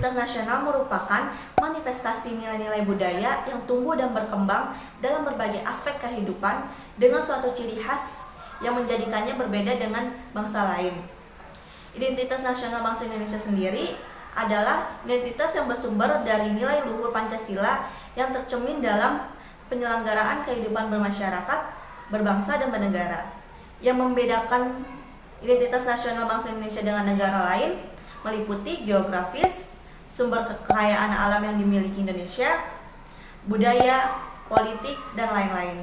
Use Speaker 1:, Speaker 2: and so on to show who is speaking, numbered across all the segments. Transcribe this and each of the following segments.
Speaker 1: Identitas nasional merupakan manifestasi nilai-nilai budaya yang tumbuh dan berkembang dalam berbagai aspek kehidupan dengan suatu ciri khas yang menjadikannya berbeda dengan bangsa lain. Identitas nasional bangsa Indonesia sendiri adalah identitas yang bersumber dari nilai luhur Pancasila yang tercermin dalam penyelenggaraan kehidupan bermasyarakat, berbangsa, dan bernegara. Yang membedakan identitas nasional bangsa Indonesia dengan negara lain meliputi geografis, sumber kekayaan alam yang dimiliki Indonesia, budaya, politik, dan lain-lain.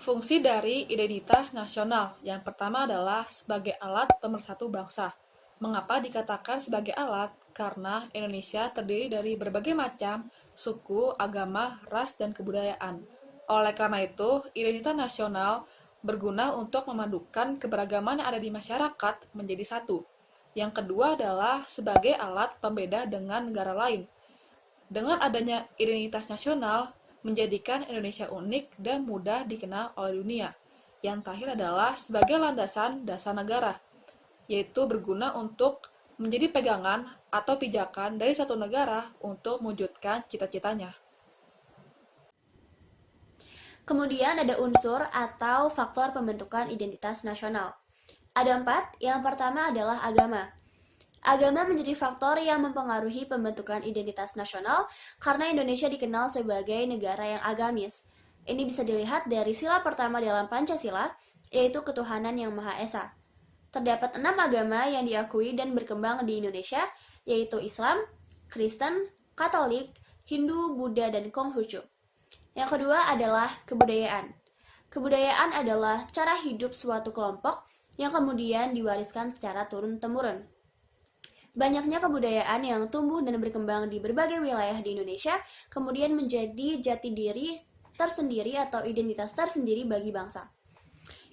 Speaker 2: Fungsi dari identitas nasional yang pertama adalah sebagai alat pemersatu bangsa. Mengapa dikatakan sebagai alat? Karena Indonesia terdiri dari berbagai macam suku, agama, ras, dan kebudayaan. Oleh karena itu, identitas nasional berguna untuk memadukan keberagaman yang ada di masyarakat menjadi satu. Yang kedua adalah sebagai alat pembeda dengan negara lain. Dengan adanya identitas nasional, menjadikan Indonesia unik dan mudah dikenal oleh dunia. Yang terakhir adalah sebagai landasan dasar negara, yaitu berguna untuk menjadi pegangan atau pijakan dari satu negara untuk mewujudkan cita-citanya.
Speaker 3: Kemudian ada unsur atau faktor pembentukan identitas nasional. Ada 4, yang pertama adalah agama. Agama menjadi faktor yang mempengaruhi pembentukan identitas nasional karena Indonesia dikenal sebagai negara yang agamis. Ini bisa dilihat dari sila pertama dalam Pancasila, yaitu ketuhanan yang Maha Esa. Terdapat 6 agama yang diakui dan berkembang di Indonesia, yaitu Islam, Kristen, Katolik, Hindu, Buddha, dan Konghucu. Yang kedua adalah kebudayaan. Kebudayaan adalah cara hidup suatu kelompok yang kemudian diwariskan secara turun-temurun. Banyaknya kebudayaan yang tumbuh dan berkembang di berbagai wilayah di Indonesia kemudian menjadi jati diri tersendiri atau identitas tersendiri bagi bangsa.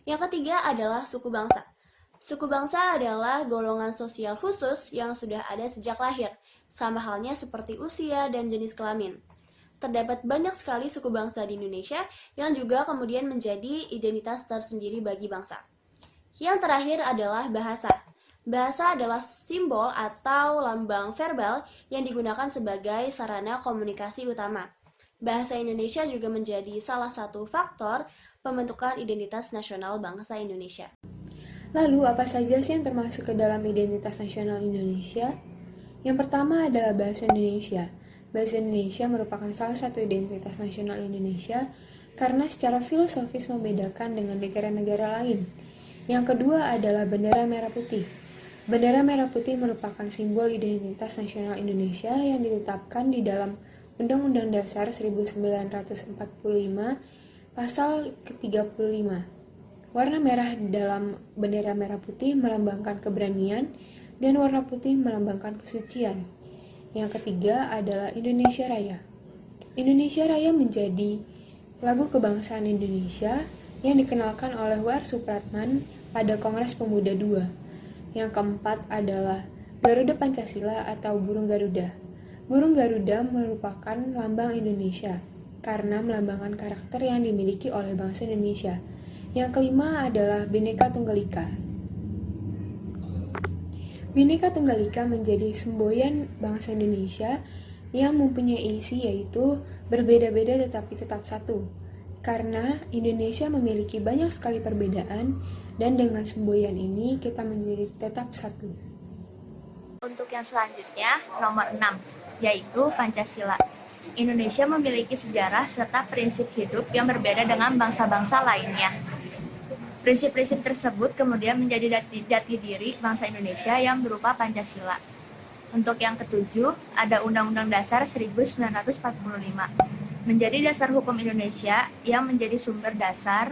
Speaker 3: Yang ketiga adalah suku bangsa. Suku bangsa adalah golongan sosial khusus yang sudah ada sejak lahir, sama halnya seperti usia dan jenis kelamin. Terdapat banyak sekali suku bangsa di Indonesia yang juga kemudian menjadi identitas tersendiri bagi bangsa. Yang terakhir adalah bahasa. Bahasa adalah simbol atau lambang verbal yang digunakan sebagai sarana komunikasi utama. Bahasa Indonesia juga menjadi salah satu faktor pembentukan identitas nasional bangsa Indonesia.
Speaker 4: Lalu, apa saja sih yang termasuk ke dalam identitas nasional Indonesia? Yang pertama adalah bahasa Indonesia. Bahasa Indonesia merupakan salah satu identitas nasional Indonesia karena secara filosofis membedakan dengan negara-negara lain. Yang kedua adalah bendera merah putih. Bendera merah putih merupakan simbol identitas nasional Indonesia yang ditetapkan di dalam Undang-Undang Dasar 1945 Pasal ke-35. Warna merah dalam bendera merah putih melambangkan keberanian dan warna putih melambangkan kesucian. Yang ketiga adalah Indonesia Raya. Indonesia Raya menjadi lagu kebangsaan Indonesia yang dikenalkan oleh W.R. Supratman pada Kongres Pemuda II. Yang keempat adalah Garuda Pancasila atau Burung Garuda. Burung Garuda merupakan lambang Indonesia karena melambangkan karakter yang dimiliki oleh bangsa Indonesia. Yang kelima adalah Bhinneka Tunggal Ika. Bhinneka Tunggal Ika menjadi semboyan bangsa Indonesia yang mempunyai isi yaitu berbeda-beda tetapi tetap satu. Karena Indonesia memiliki banyak sekali perbedaan dan dengan semboyan ini kita menjadi tetap satu.
Speaker 5: Untuk yang selanjutnya, nomor 6, yaitu Pancasila. Indonesia memiliki sejarah serta prinsip hidup yang berbeda dengan bangsa-bangsa lainnya. Prinsip-prinsip tersebut kemudian menjadi jati diri bangsa Indonesia yang berupa Pancasila. Untuk yang ketujuh, ada Undang-Undang Dasar 1945, menjadi dasar hukum Indonesia yang menjadi sumber dasar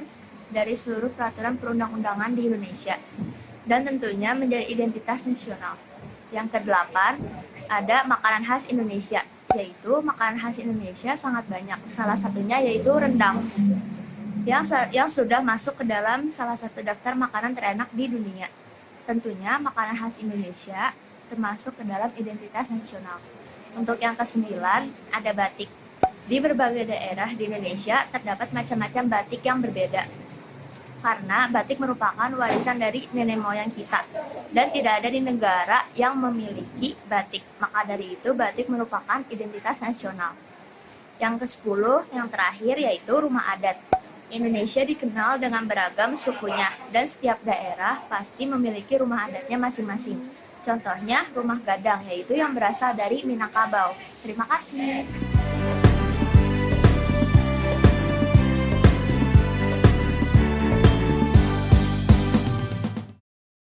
Speaker 5: dari seluruh peraturan perundang-undangan di Indonesia, dan tentunya menjadi identitas nasional. Yang kedelapan, ada makanan khas Indonesia, yaitu makanan khas Indonesia sangat banyak, salah satunya yaitu rendang. Yang sudah masuk ke dalam salah satu daftar makanan terenak di dunia. Tentunya makanan khas Indonesia termasuk ke dalam identitas nasional. Untuk yang kesembilan, ada batik. Di berbagai daerah di Indonesia terdapat macam-macam batik yang berbeda. karena batik merupakan warisan dari nenek moyang kita dan tidak ada di negara yang memiliki batik. Maka dari itu batik merupakan identitas nasional. Yang ke-10, yang terakhir yaitu rumah adat. Indonesia dikenal dengan beragam sukunya dan setiap daerah pasti memiliki rumah adatnya masing-masing. Contohnya rumah gadang yaitu yang berasal dari Minangkabau. Terima kasih.